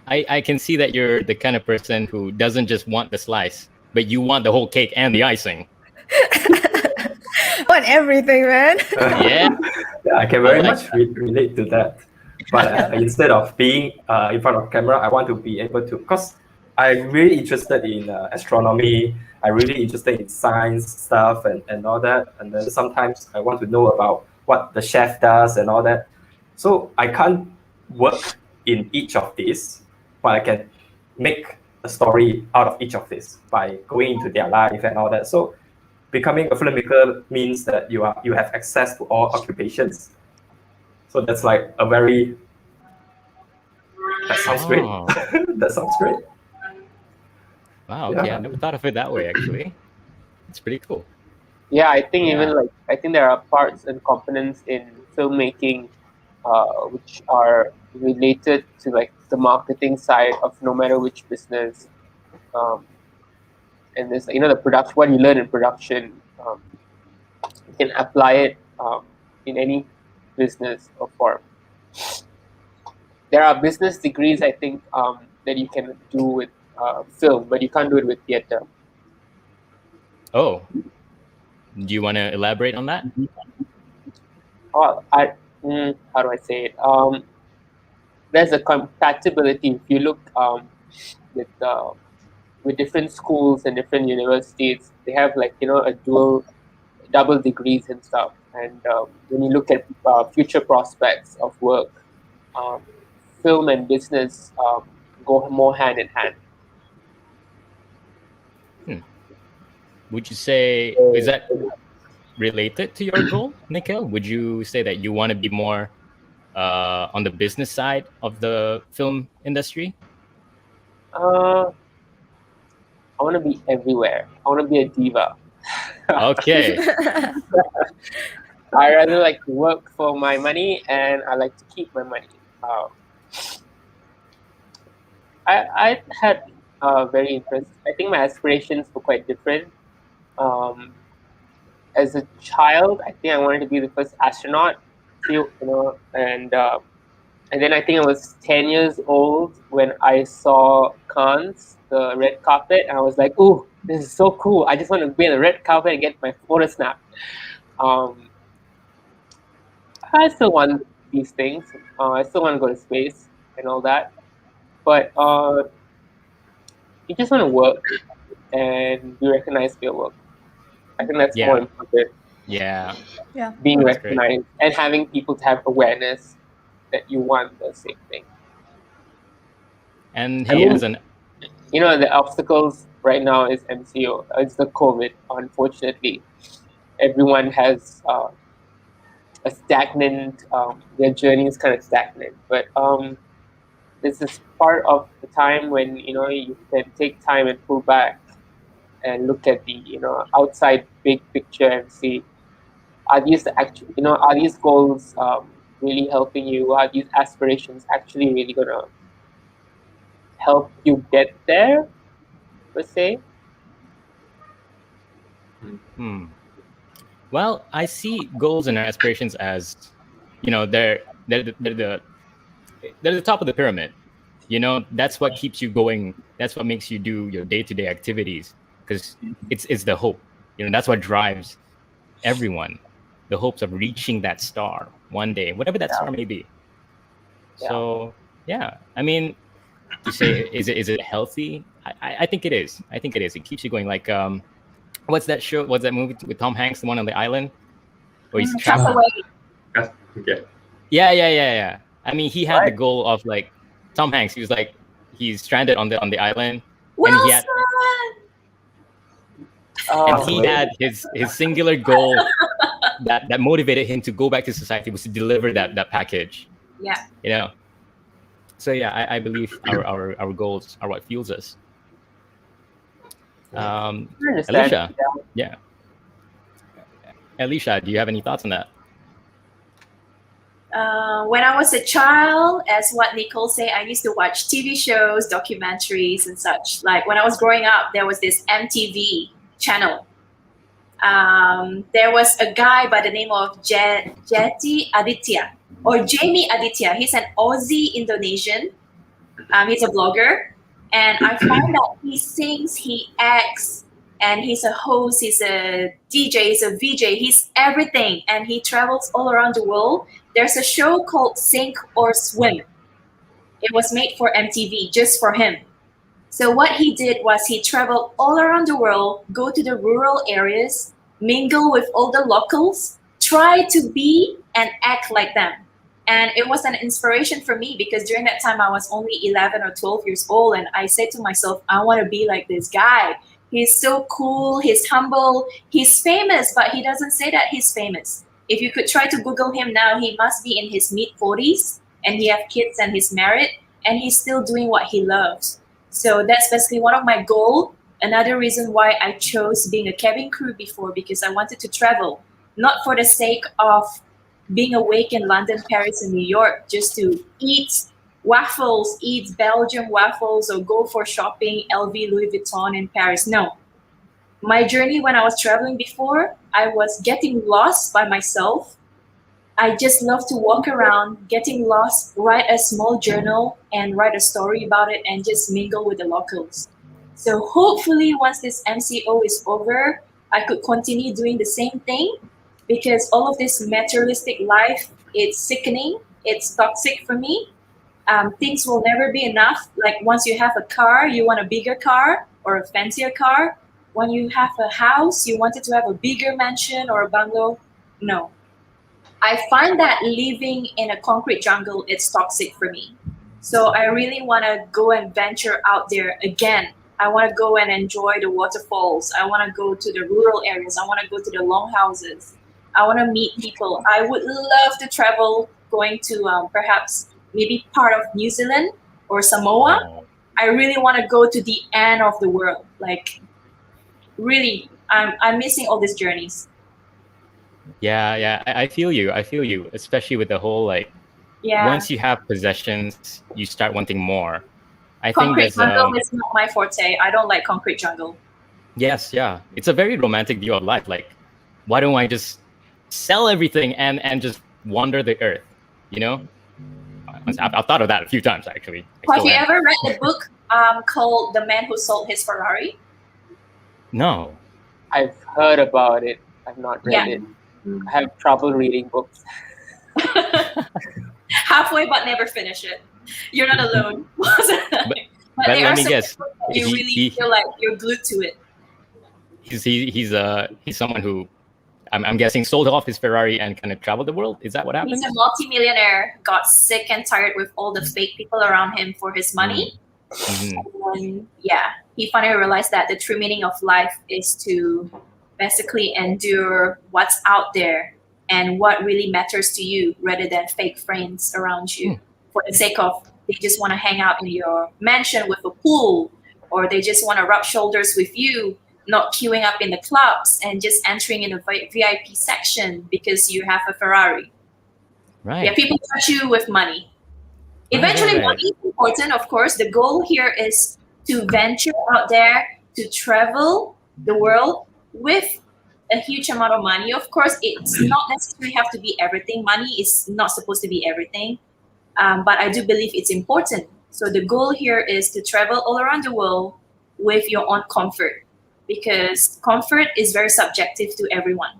I can see that you're the kind of person who doesn't just want the slice, but you want the whole cake and the icing. I want everything, man. Yeah. Yeah, I can very much relate to that. But instead of being in front of camera, I want to be able to, because I'm really interested in astronomy. I'm really interested in science stuff and all that. And then sometimes I want to know about what the chef does and all that. So I can't work in each of these, but I can make a story out of each of these by going into their life and all that. So becoming a filmmaker means that you have access to all occupations. So that's like a very, that sounds great. That sounds great. Wow, okay, I never thought of it that way, actually. It's pretty cool. Yeah, I think even like, I think there are parts and components in filmmaking which are related to like the marketing side of no matter which business. And there's, you know, the production, what you learn in production, you can apply it in any business or form. There are business degrees, I think, that you can do with film, but you can't do it with theater. Oh, do you want to elaborate on that? Well, how do I say it? There's a compatibility. If you look with different schools and different universities, they have like, you know, a double degrees and stuff. And when you look at future prospects of work, film and business go more hand in hand. Would you say, is that related to your goal, Nikhil? Would you say that you want to be more on the business side of the film industry? I want to be everywhere. I want to be a diva. Okay. I rather like to work for my money, and I like to keep my money. I had very interest. I think my aspirations were quite different. As a child, I think I wanted to be the first astronaut. You know, and then I think I was 10 years old when I saw Cannes, the red carpet, and I was like, "Ooh, this is so cool! I just want to be on the red carpet and get my photo snapped." I still want these things. I still want to go to space and all that, but you just want to work and be recognized for your work. I think that's more important. Yeah. Being recognized and having people to have awareness that you want the same thing. And hey, you know, the obstacles right now is MCO. It's the COVID. Unfortunately, everyone has a stagnant. Their journey is kind of stagnant. But this is part of the time when, you know, you can take time and pull back and look at the, you know, outside big picture and see, are these actually, you know, are these goals really helping you? Are these aspirations actually really gonna help you get there, per se? Well, I see goals and aspirations as, you know, they're the top of the pyramid. You know, that's what keeps you going. That's what makes you do your day-to-day activities, because it's the hope. You know, that's what drives everyone. The hopes of reaching that star one day, whatever that star may be. So yeah, I mean, to say is it healthy? I think it is. I think it is. It keeps you going. Like what's that show? What's that movie with Tom Hanks, the one on the island where he's trapped? Yeah. I mean, he had the goal of like Tom Hanks. He was like, he's stranded on the island, and he had he had his singular goal that motivated him to go back to society was to deliver that package. Yeah. You know. So yeah, I believe our goals are what fuels us. Alicia, yeah. Alicia, do you have any thoughts on that? When I was a child, as what Nicole said, I used to watch TV shows, documentaries, and such. Like when I was growing up, there was this MTV channel. There was a guy by the name of Jati Aditya or Jamie Aditya. He's an Aussie Indonesian. He's a blogger, and I find that he sings, he acts, and he's a host, he's a DJ, he's a VJ, he's everything, and he travels all around the world. There's a show called Sink or Swim. It was made for MTV, just for him. So what he did was he traveled all around the world, go to the rural areas, mingle with all the locals, try to be and act like them. And it was an inspiration for me because during that time I was only 11 or 12 years old, and I said to myself, I want to be like this guy. He's so cool, he's humble, he's famous, but he doesn't say that he's famous. If you could try to Google him now, he must be in his mid-40s, and he have kids and he's married, and he's still doing what he loves. So that's basically one of my goals. Another reason why I chose being a cabin crew before, because I wanted to travel, not for the sake of being awake in London, Paris, and New York, just to eat waffles, eat Belgian waffles, or go for shopping, LV, Louis Vuitton in Paris. No. My journey when I was traveling before, I was getting lost by myself. I just love to walk around, getting lost, write a small journal, and write a story about it, and just mingle with the locals. So hopefully once this MCO is over, I could continue doing the same thing, because all of this materialistic life, it's sickening, it's toxic for me. Things will never be enough. Like once you have a car, you want a bigger car or a fancier car. When you have a house, you wanted to have a bigger mansion or a bungalow. No. I find that living in a concrete jungle, it's toxic for me. So I really want to go and venture out there again. I want to go and enjoy the waterfalls. I want to go to the rural areas. I want to go to the longhouses. I want to meet people. I would love to travel, going to perhaps maybe part of New Zealand or Samoa. I really want to go to the end of the world. Like, really, I'm missing all these journeys. Yeah, I feel you. I feel you, especially with the whole once you have possessions, you start wanting more. I concrete think jungle is not my forte. I don't like concrete jungle. Yes, yeah. It's a very romantic view of life. Like, why don't I just sell everything and just wander the earth? You know? I've thought of that a few times, actually. Have you ever read the book called The Man Who Sold His Ferrari? No. I've heard about it. I've not read it. I have trouble reading books. Halfway, but never finish it. You're not alone. But there let me guess. You really feel like you're glued to it. He's someone who I'm guessing sold off his Ferrari and kind of traveled the world. Is that what happened? He's a multimillionaire, got sick and tired with all the fake people around him for his money. And he finally realized that the true meaning of life is to basically endure what's out there and what really matters to you rather than fake friends around you for the sake of they just want to hang out in your mansion with a pool, or they just want to rub shoulders with you, not queuing up in the clubs and just entering in a VIP section because you have a Ferrari. Right. Yeah, people touch you with money. Eventually, money is important, of course. The goal here is to venture out there, to travel the world with a huge amount of money. Of course, it's not necessarily have to be everything. Money is not supposed to be everything. But I do believe it's important. So the goal here is to travel all around the world with your own comfort, because comfort is very subjective to everyone.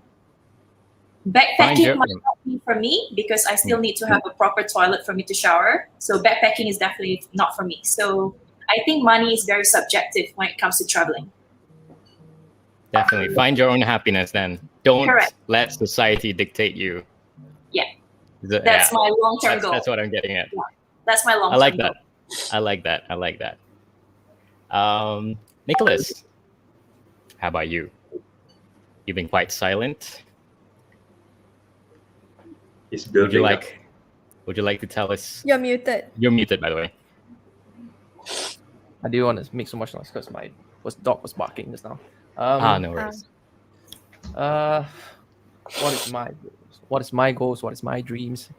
Backpacking might not be for me because I still need to have a proper toilet for me to shower. So backpacking is definitely not for me. So I think money is very subjective when it comes to traveling. Definitely. Find your own happiness then. Don't let society dictate you. Yeah. That's my long-term goal. That's what I'm getting at. Yeah. That's my long-term goal. I like that. Nicholas, how about you? You've been quite silent. Would you like to tell us? You're muted. You're muted, by the way. I do want to make so much noise because my dog was barking just now. No worries. what is my goals? What is my goals? What is my dreams?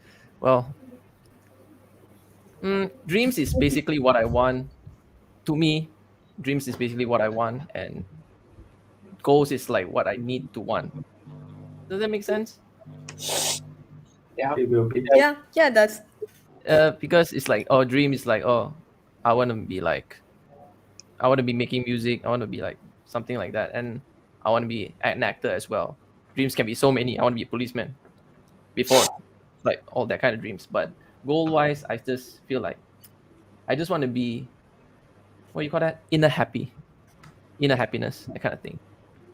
Well, dreams is basically what I want. To me, dreams is basically what I want, and goals is like what I need to want. Does that make sense? Yeah. It will be. Yeah, that's Because it's like, oh, dream is like, oh, I want to be making music. I want to be like something like that, and I want to be an actor as well. Dreams can be so many. I want to be a policeman. Before, like all that kind of dreams. But goal wise, I just feel like I just want to be, what you call that? Inner happiness, that kind of thing.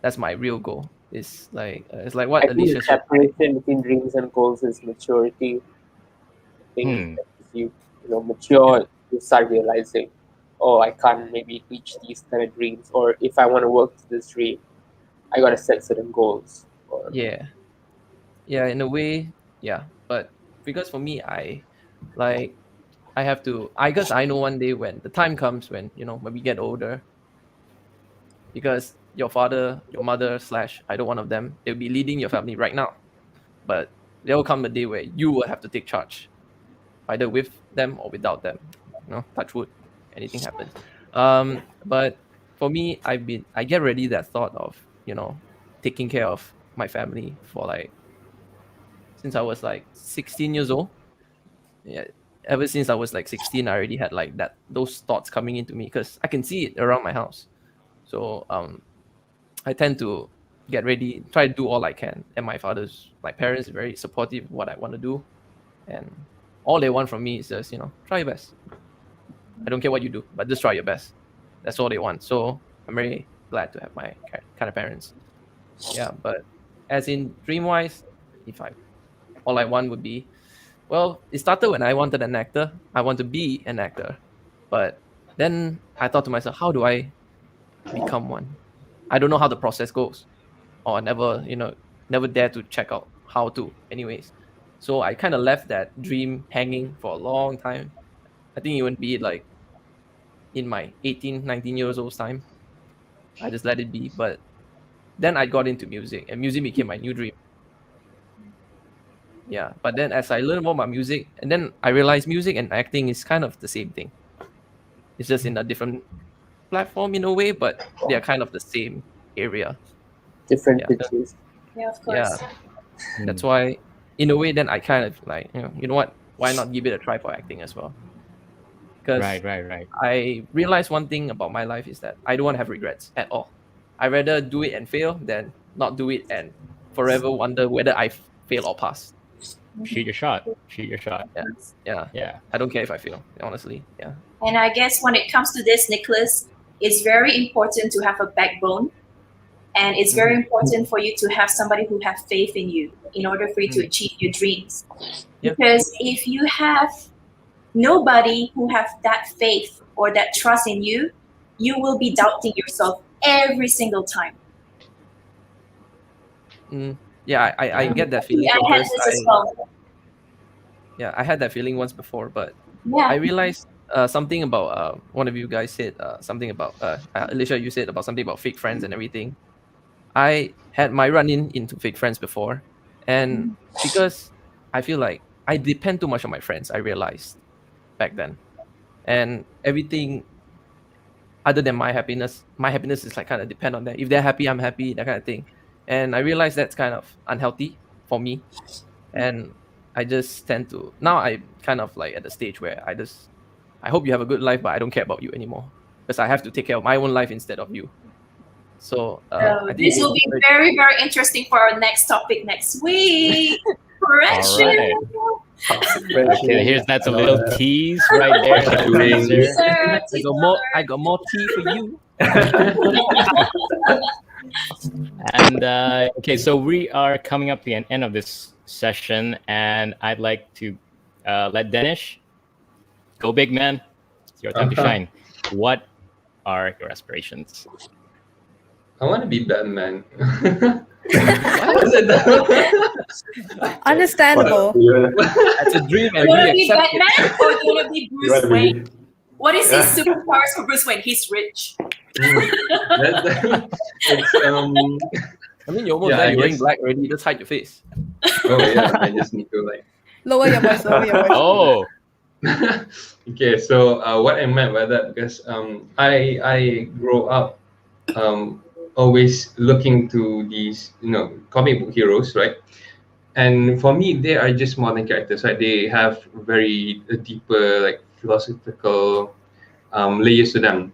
That's my real goal. It's like what I think Alicia the said. separation between dreams and goals is maturity. I think that if you mature, you start realizing, oh, I can't maybe reach these kind of dreams, or if I want to work to this dream, I gotta set certain goals. Yeah, in a way, yeah. But because for me, I have to. I guess I know one day when the time comes when when we get older. Because your father, your mother / either one of them, they'll be leading your family right now, but there will come a day where you will have to take charge, either with them or without them. Touch wood, anything happens. But for me, I get ready that thought of taking care of my family for like since I was like 16 years old. Yeah, ever since I was like 16, I already had like those thoughts coming into me because I can see it around my house. So I tend to get ready, try to do all I can. And my parents are very supportive of what I want to do. And all they want from me is just, try your best. I don't care what you do, but just try your best. That's all they want. So I'm very glad to have my kind of parents. Yeah, but as in dream-wise, all I want would be, well, it started when I wanted an actor. I want to be an actor. But then I thought to myself, how do I become one? I don't know how the process goes, or I never dare to check out how to anyways. So I kind of left that dream hanging for a long time. I think it would be like in my 18, 19 years old time. I just let it be. But then I got into music, and music became my new dream. Yeah, but then as I learned more about music, and then I realized music and acting is kind of the same thing. It's just in a different platform in a way, but they are kind of the same area. Different pitches. Yeah, of course. Yeah, that's why, in a way, then I kind of like, you know what? Why not give it a try for acting as well? Because right. I realized one thing about my life is that I don't want to have regrets at all. I'd rather do it and fail than not do it and forever wonder whether I fail or pass. Shoot your shot. Yeah. I don't care if I fail, honestly. Yeah. And I guess when it comes to this, Nicholas, it's very important to have a backbone. And it's very important for you to have somebody who have faith in you in order for you to achieve your dreams. Yep. Because if you have nobody who have that faith or that trust in you, you will be doubting yourself every single time. Yeah, I get that feeling. Yeah, I had this as well. Yeah, I had that feeling once before, but Yeah. I realized something about one of you guys said something about Alicia, you said about something about fake friends and everything. I had my run-in into fake friends before, and because I feel like I depend too much on my friends, I realized back then, and everything other than my happiness is like kind of depend on them. If they're happy, I'm happy, that kind of thing. And I realized that's kind of unhealthy for me, and I just tend to now I kind of like at the stage where I hope you have a good life, but I don't care about you anymore because I have to take care of my own life instead of you. So I think this will be very, very interesting for our next topic next week. Friendship. Okay, that's a little tease right there. I got more tea for you. And okay, so we are coming up to the end of this session, and I'd like to let Danish go big, man. It's your time to shine. What are your aspirations? I want to be Batman. Understandable. That's a dream, and You want to we be accept it. Batman or you want to be Bruce Wayne? What is his superpowers for Bruce Wayne? He's rich. It's, I mean, you're almost Yeah, there. I You're wearing guess- black already. Just hide your face. Oh yeah, I just need to like. Lower your voice. Lower your voice. Oh, Okay, so what I meant by that, because I grow up always looking to these comic book heroes, right? And for me, they are just more than characters, right? They have very deeper, like, philosophical layers to them.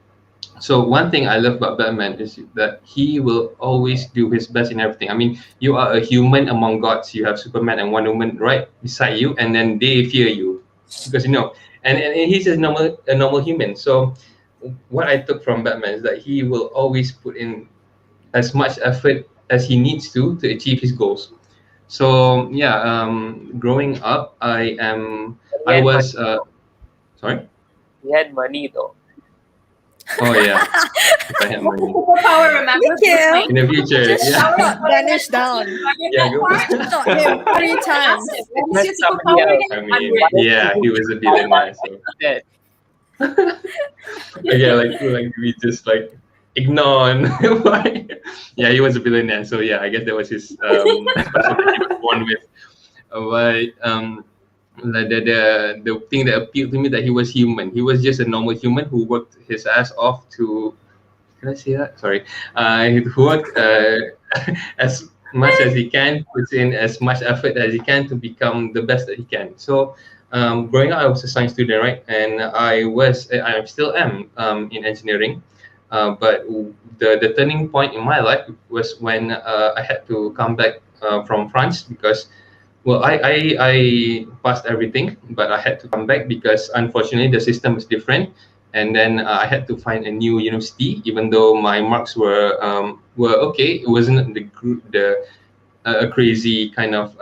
So one thing I love about Batman is that he will always do his best in everything. I mean, you are a human among gods. You have Superman and Wonder Woman right beside you, and then they fear you because and he's a normal human. So what I took from Batman is that he will always put in as much effort as he needs to achieve his goals. So yeah, growing up, He I had was money. sorry. He had money though. Oh yeah, if I had money Superpower, remember? Yeah. in the future, Just yeah. shout out, vanish down. Yeah, go. Shot him 3 times. What is your superpower? I mean, yeah, he was a billionaire. So Dead. yeah, like we just like ignore and yeah, he was a billionaire. So yeah, I guess that was his special that he was born with. But like the thing that appealed to me, that he was human. He was just a normal human who worked his ass off to. Can I say that? Sorry. Who worked as much as he can, puts in as much effort as he can to become the best that he can. So growing up, I was a science student, right? And I still am in engineering. But the turning point in my life was when I had to come back from France because, well, I passed everything, but I had to come back because unfortunately the system was different, and then I had to find a new university. Even though my marks were okay, it wasn't a crazy kind of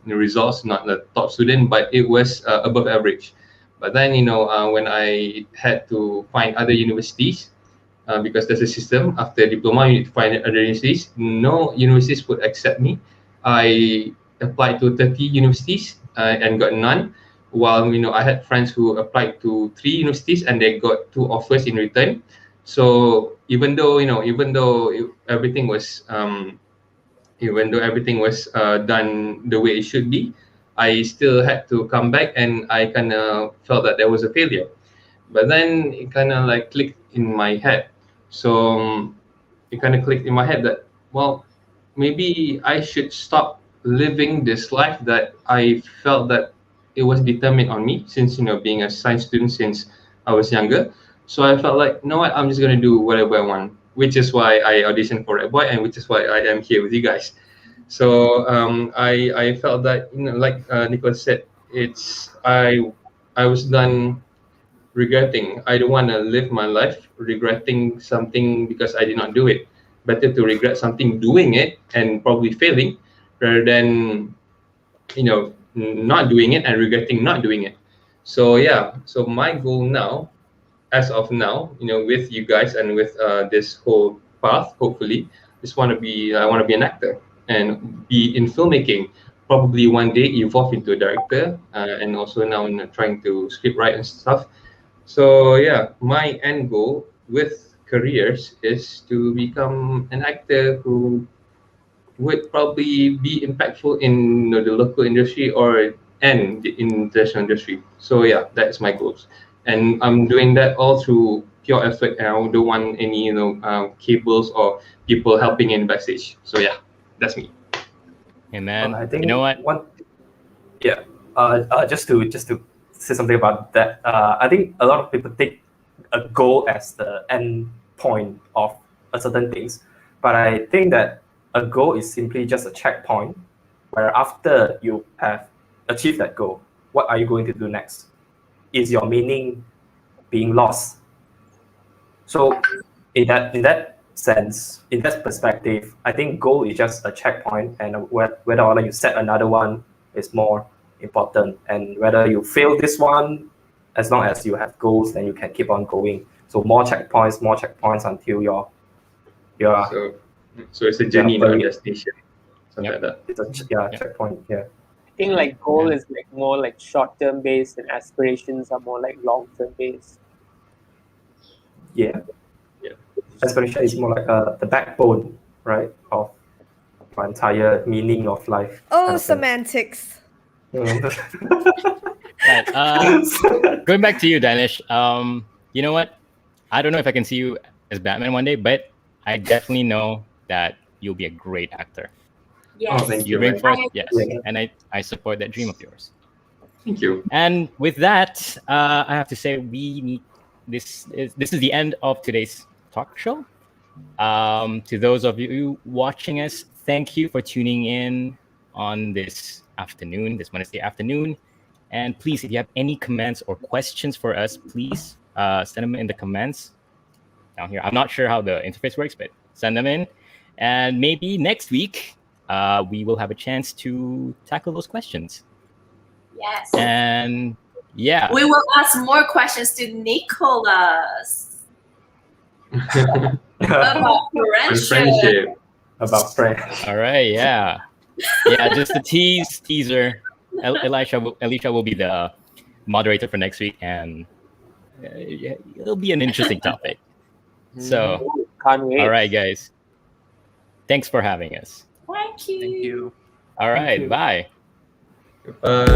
results, not the top student, but it was above average. But then when I had to find other universities, because there's a system after diploma, you need to find other universities. No universities would accept me. I applied to 30 universities and got none. While I had friends who applied to 3 universities and they got 2 offers in return. So even though everything was done the way it should be, I still had to come back, and I kind of felt that there was a failure. But then it kind of like clicked in my head. So it kind of clicked in my head that, well, maybe I should stop living this life that I felt that it was determined on me since being a science student since I was younger. So I felt like, what, I'm just gonna do whatever I want, which is why I auditioned for Redboy, and which is why I am here with you guys. So I felt that like Nicholas said, I was done regretting. I don't want to live my life regretting something because I did not do it. Better to regret something doing it and probably failing, rather than not doing it and regretting not doing it. So yeah, so my goal now, as of now, with you guys and with this whole path, hopefully, I want to be an actor and be in filmmaking. Probably one day evolve into a director, and also now trying to script write and stuff. So yeah, my end goal with careers is to become an actor who would probably be impactful in the local industry and the international industry. So yeah, that's my goals, and I'm doing that all through pure effort. And I don't want any cables or people helping in backstage. So yeah, that's me. hey man, I think you know what? Yeah. Just to say something about that. I think a lot of people take a goal as the end point of a certain things, but I think that a goal is simply just a checkpoint where after you have achieved that goal, what are you going to do next? Is your meaning being lost? So in that sense, in that perspective, I think goal is just a checkpoint, and whether or not you set another one is more important. And whether you fail this one, as long as you have goals, then you can keep on going. So more checkpoints until you're So it's a journey, not a destination. Something like that. it's a checkpoint. Yeah. I think like goal is like more like short-term based, and aspirations are more like long-term based. Yeah. Yeah. Aspiration is more like the backbone, right, of my entire meaning of life. Oh, kind of thing. semantics. Right. Going back to you, Danish. You know what? I don't know if I can see you as Batman one day, but I definitely know that you'll be a great actor. Yes. Oh, thank You you. bring forth, I yes, agree. and I support that dream of yours. Thank you. And with that, I have to say we need this is the end of today's talk show. To those of you watching us, thank you for tuning in on this afternoon, this Wednesday afternoon. And please, if you have any comments or questions for us, please send them in the comments down here. I'm not sure how the interface works, but send them in. And maybe next week, we will have a chance to tackle those questions. Yes. And yeah, We will ask more questions to Nicholas about friendship. Friendship. About friends. all right, yeah, just a teaser. Elisha will be the moderator for next week, and yeah, it'll be an interesting topic. So, Can't wait. all right, guys, thanks for having us. Thank you. Thank you. All right, you. bye. Bye.